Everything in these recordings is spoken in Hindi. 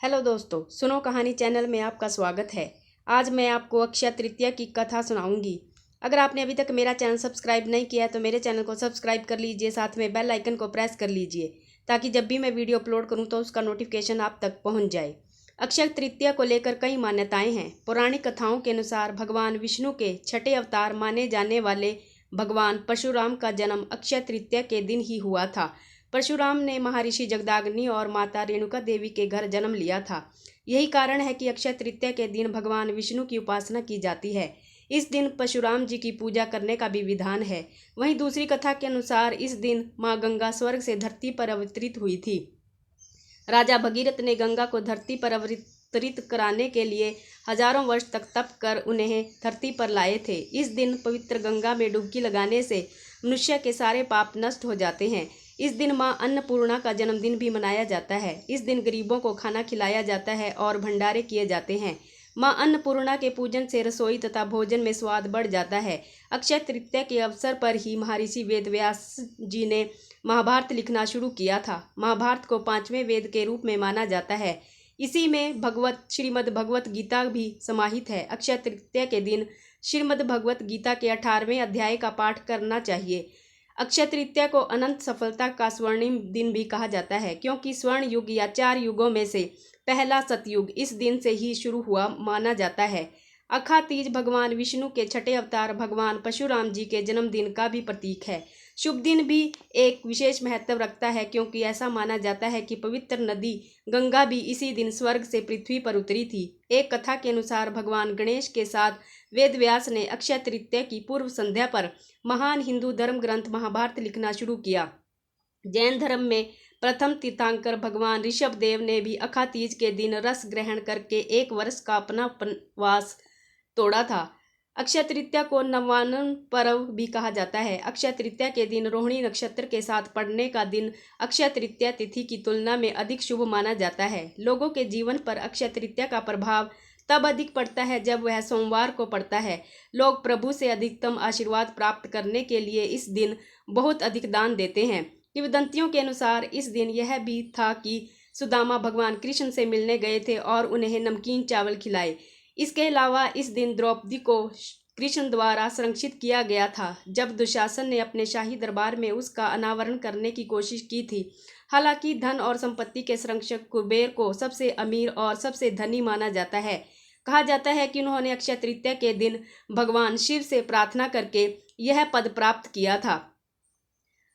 हेलो दोस्तों, सुनो कहानी चैनल में आपका स्वागत है। आज मैं आपको अक्षय तृतीया की कथा सुनाऊंगी। अगर आपने अभी तक मेरा चैनल सब्सक्राइब नहीं किया है तो मेरे चैनल को सब्सक्राइब कर लीजिए, साथ में बेल आइकन को प्रेस कर लीजिए ताकि जब भी मैं वीडियो अपलोड करूं तो उसका नोटिफिकेशन आप तक पहुंच जाए। अक्षय तृतीया को लेकर कई मान्यताएं हैं। पौराणिक कथाओं के अनुसार भगवान विष्णु के छठे अवतार माने जाने वाले भगवान परशुराम का जन्म अक्षय तृतीया के दिन ही हुआ था। परशुराम ने महर्षि जगदाग्नि और माता रेणुका देवी के घर जन्म लिया था। यही कारण है कि अक्षय तृतीया के दिन भगवान विष्णु की उपासना की जाती है। इस दिन परशुराम जी की पूजा करने का भी विधान है। वहीं दूसरी कथा के अनुसार इस दिन माँ गंगा स्वर्ग से धरती पर अवतरित हुई थी। राजा भगीरथ ने गंगा को धरती पर अवतरित कराने के लिए हजारों वर्ष तक तप कर उन्हें धरती पर लाए थे। इस दिन पवित्र गंगा में डुबकी लगाने से मनुष्य के सारे पाप नष्ट हो जाते हैं। इस दिन माँ अन्नपूर्णा का जन्मदिन भी मनाया जाता है। इस दिन गरीबों को खाना खिलाया जाता है और भंडारे किए जाते हैं। माँ अन्नपूर्णा के पूजन से रसोई तथा भोजन में स्वाद बढ़ जाता है। अक्षय तृतीया के अवसर पर ही महर्षि वेदव्यास जी ने महाभारत लिखना शुरू किया था। महाभारत को पांचवें वेद के रूप में माना जाता है। इसी में श्रीमद् भगवत गीता भी समाहित है। अक्षय तृतीया के दिन श्रीमद् भगवत गीता के 18वें अध्याय का पाठ करना चाहिए। अक्षय तृतीया को अनंत सफलता का स्वर्णिम दिन भी कहा जाता है, क्योंकि स्वर्ण युग या 4 युगों में से पहला सतयुग इस दिन से ही शुरू हुआ माना जाता है। अखा तीज भगवान विष्णु के छठे अवतार भगवान परशुराम जी के जन्मदिन का भी प्रतीक है। शुभ दिन भी एक विशेष महत्व रखता है, क्योंकि ऐसा माना जाता है कि पवित्र नदी गंगा भी इसी दिन स्वर्ग से पृथ्वी पर उतरी थी। एक कथा के अनुसार भगवान गणेश के साथ वेदव्यास ने अक्षय तृतीया की पूर्व संध्या पर महान हिंदू धर्म ग्रंथ महाभारत लिखना शुरू किया। जैन धर्म में प्रथम तीर्थंकर भगवान ऋषभ देव ने भी अखा तीज के दिन रस ग्रहण करके 1 वर्ष का अपना उपवास तोड़ा था। अक्षय तृतीया को नवान्न पर्व भी कहा जाता है। अक्षय तृतीया के दिन रोहिणी नक्षत्र के साथ पड़ने का दिन अक्षय तृतीया तिथि की तुलना में अधिक शुभ माना जाता है। लोगों के जीवन पर अक्षय तृतीया का प्रभाव तब अधिक पड़ता है जब वह सोमवार को पड़ता है। लोग प्रभु से अधिकतम आशीर्वाद प्राप्त करने के लिए इस दिन बहुत अधिक दान देते हैं। किंवदंतियों के अनुसार इस दिन यह भी था कि सुदामा भगवान कृष्ण से मिलने गए थे और उन्हें नमकीन चावल खिलाए। इसके अलावा इस दिन द्रौपदी को कृष्ण द्वारा संरक्षित किया गया था जब दुशासन ने अपने शाही दरबार में उसका अनावरण करने की कोशिश की थी। हालांकि धन और संपत्ति के संरक्षक कुबेर को सबसे अमीर और सबसे धनी माना जाता है। कहा जाता है कि उन्होंने अक्षय तृतीया के दिन भगवान शिव से प्रार्थना करके यह पद प्राप्त किया था।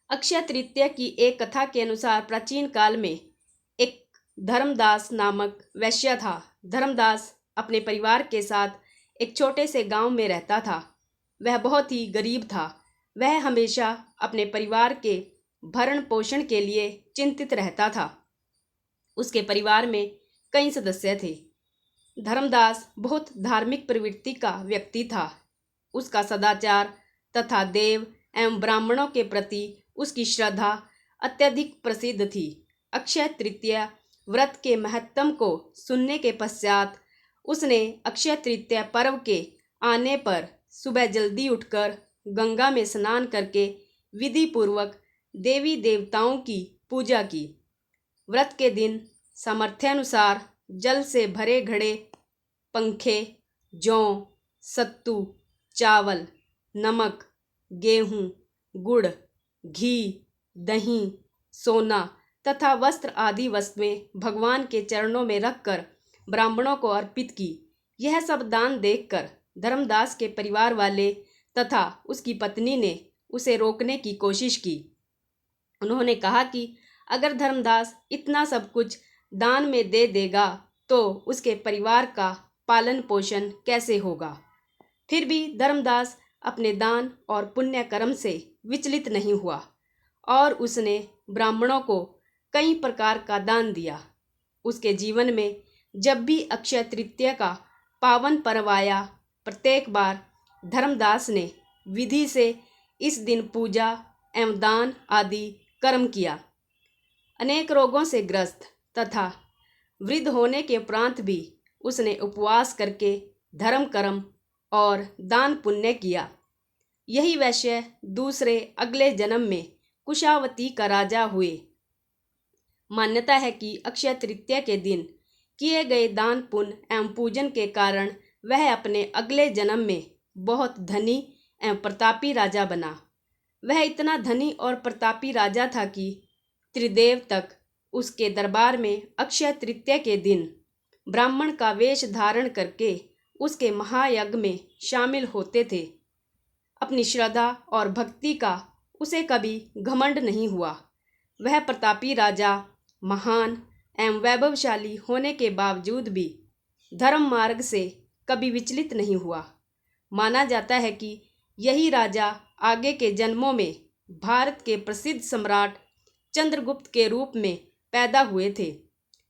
अक्षय तृतीया की एक कथा के अनुसार प्राचीन काल में एक धर्मदास नामक वैश्य था। धर्मदास अपने परिवार के साथ एक छोटे से गांव में रहता था। वह बहुत ही गरीब था। वह हमेशा अपने परिवार के भरण पोषण के लिए चिंतित रहता था। उसके परिवार में कई सदस्य थे। धर्मदास बहुत धार्मिक प्रवृत्ति का व्यक्ति था। उसका सदाचार तथा देव एवं ब्राह्मणों के प्रति उसकी श्रद्धा अत्यधिक प्रसिद्ध थी। अक्षय तृतीया व्रत के महत्व को सुनने के पश्चात उसने अक्षय तृतीया पर्व के आने पर सुबह जल्दी उठकर गंगा में स्नान करके विधि पूर्वक देवी देवताओं की पूजा की। व्रत के दिन सामर्थ्यानुसार जल से भरे घड़े, पंखे, जौ, सत्तू, चावल, नमक, गेहूँ, गुड़, घी, दही, सोना तथा वस्त्र आदि वस्तुएं भगवान के चरणों में रखकर ब्राह्मणों को अर्पित की। यह सब दान देखकर धर्मदास के परिवार वाले तथा उसकी पत्नी ने उसे रोकने की कोशिश की। उन्होंने कहा कि अगर धर्मदास इतना सब कुछ दान में दे देगा तो उसके परिवार का पालन पोषण कैसे होगा। फिर भी धर्मदास अपने दान और पुण्य कर्म से विचलित नहीं हुआ और उसने ब्राह्मणों को कई प्रकार का दान दिया। उसके जीवन में जब भी अक्षय तृतीया का पावन पर्व आया, प्रत्येक बार धर्मदास ने विधि से इस दिन पूजा एवं दान आदि कर्म किया। अनेक रोगों से ग्रस्त तथा वृद्ध होने के उपरांत भी उसने उपवास करके धर्म कर्म और दान पुण्य किया। यही वैश्य दूसरे अगले जन्म में कुशावती का राजा हुए। मान्यता है कि अक्षय तृतीया के दिन किए गए दान पुण्य एवं पूजन के कारण वह अपने अगले जन्म में बहुत धनी एवं प्रतापी राजा बना। वह इतना धनी और प्रतापी राजा था कि त्रिदेव तक उसके दरबार में अक्षय तृतीया के दिन ब्राह्मण का वेश धारण करके उसके महायज्ञ में शामिल होते थे। अपनी श्रद्धा और भक्ति का उसे कभी घमंड नहीं हुआ। वह प्रतापी राजा महान एवं वैभवशाली होने के बावजूद भी धर्म मार्ग से कभी विचलित नहीं हुआ। माना जाता है कि यही राजा आगे के जन्मों में भारत के प्रसिद्ध सम्राट चंद्रगुप्त के रूप में पैदा हुए थे।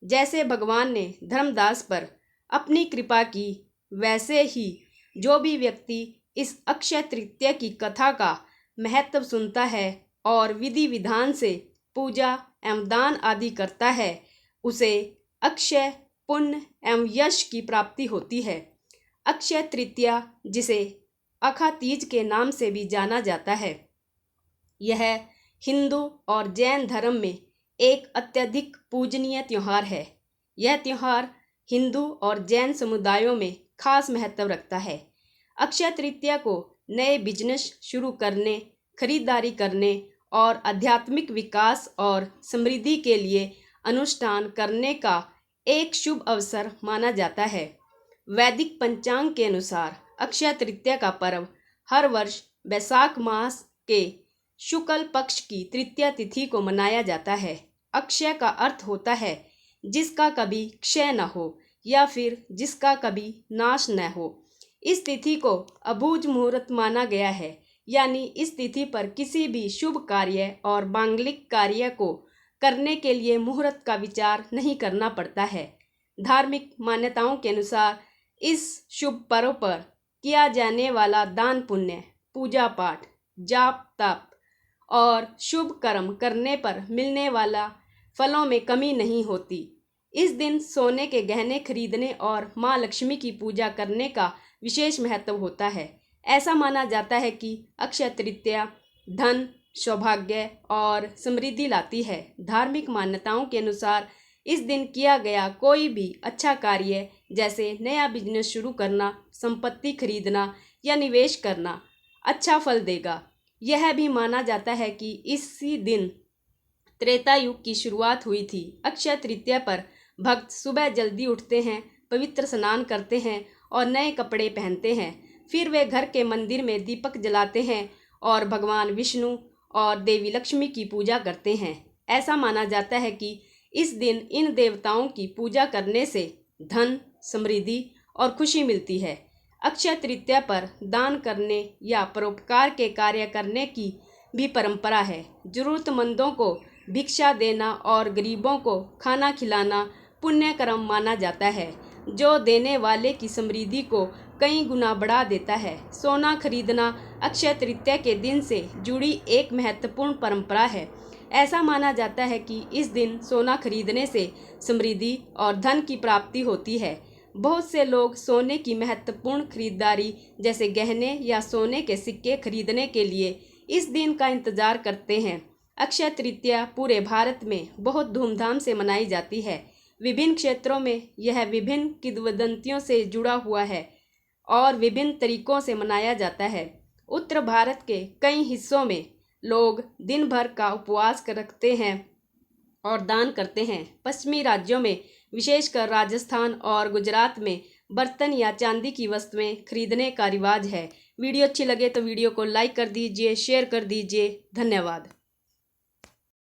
जैसे भगवान ने धर्मदास पर अपनी कृपा की, वैसे ही जो भी व्यक्ति इस अक्षय तृतीया की कथा का महत्व सुनता है और विधि विधान से पूजा एवं दान आदि करता है, उसे अक्षय पुण्य एवं यश की प्राप्ति होती है। अक्षय तृतीया, जिसे अखातीज के नाम से भी जाना जाता है, यह हिंदू और जैन धर्म में एक अत्यधिक पूजनीय त्यौहार है। यह त्यौहार हिंदू और जैन समुदायों में खास महत्व रखता है। अक्षय तृतीया को नए बिजनेस शुरू करने, खरीदारी करने और आध्यात्मिक विकास और समृद्धि के लिए अनुष्ठान करने का एक शुभ अवसर माना जाता है। वैदिक पंचांग के अनुसार अक्षय तृतीया का पर्व हर वर्ष वैशाख मास के शुक्ल पक्ष की तृतीया तिथि को मनाया जाता है। अक्षय का अर्थ होता है जिसका कभी क्षय न हो या फिर जिसका कभी नाश न हो। इस तिथि को अबूझ मुहूर्त माना गया है, यानी इस तिथि पर किसी भी शुभ कार्य और मांगलिक कार्य को करने के लिए मुहूर्त का विचार नहीं करना पड़ता है। धार्मिक मान्यताओं के अनुसार इस शुभ पर्व पर किया जाने वाला दान पुण्य, पूजा पाठ, जाप तप और शुभ कर्म करने पर मिलने वाला फलों में कमी नहीं होती। इस दिन सोने के गहने खरीदने और माँ लक्ष्मी की पूजा करने का विशेष महत्व होता है। ऐसा माना जाता है कि अक्षय तृतीया धन, सौभाग्य और समृद्धि लाती है। धार्मिक मान्यताओं के अनुसार इस दिन किया गया कोई भी अच्छा कार्य, जैसे नया बिजनेस शुरू करना, संपत्ति खरीदना या निवेश करना, अच्छा फल देगा। यह भी माना जाता है कि इसी दिन त्रेता युग की शुरुआत हुई थी। अक्षय तृतीया पर भक्त सुबह जल्दी उठते हैं, पवित्र स्नान करते हैं और नए कपड़े पहनते हैं। फिर वे घर के मंदिर में दीपक जलाते हैं और भगवान विष्णु और देवी लक्ष्मी की पूजा करते हैं। ऐसा माना जाता है कि इस दिन इन देवताओं की पूजा करने से धन, समृद्धि और खुशी मिलती है। अक्षय तृतीया पर दान करने या परोपकार के कार्य करने की भी परंपरा है। जरूरतमंदों को भिक्षा देना और गरीबों को खाना खिलाना पुण्य कर्म माना जाता है, जो देने वाले की समृद्धि को कई गुना बढ़ा देता है। सोना खरीदना अक्षय तृतीया के दिन से जुड़ी एक महत्वपूर्ण परंपरा है। ऐसा माना जाता है कि इस दिन सोना खरीदने से समृद्धि और धन की प्राप्ति होती है। बहुत से लोग सोने की महत्वपूर्ण खरीदारी, जैसे गहने या सोने के सिक्के खरीदने के लिए इस दिन का इंतजार करते हैं। अक्षय तृतीया पूरे भारत में बहुत धूमधाम से मनाई जाती है। विभिन्न क्षेत्रों में यह विभिन्न किंवदंतियों से जुड़ा हुआ है और विभिन्न तरीकों से मनाया जाता है। उत्तर भारत के कई हिस्सों में लोग दिन भर का उपवास रखते हैं और दान करते हैं। पश्चिमी राज्यों में, विशेषकर राजस्थान और गुजरात में, बर्तन या चांदी की वस्तुएं खरीदने का रिवाज है। वीडियो अच्छी लगे तो वीडियो को लाइक कर दीजिए, शेयर कर दीजिए। धन्यवाद।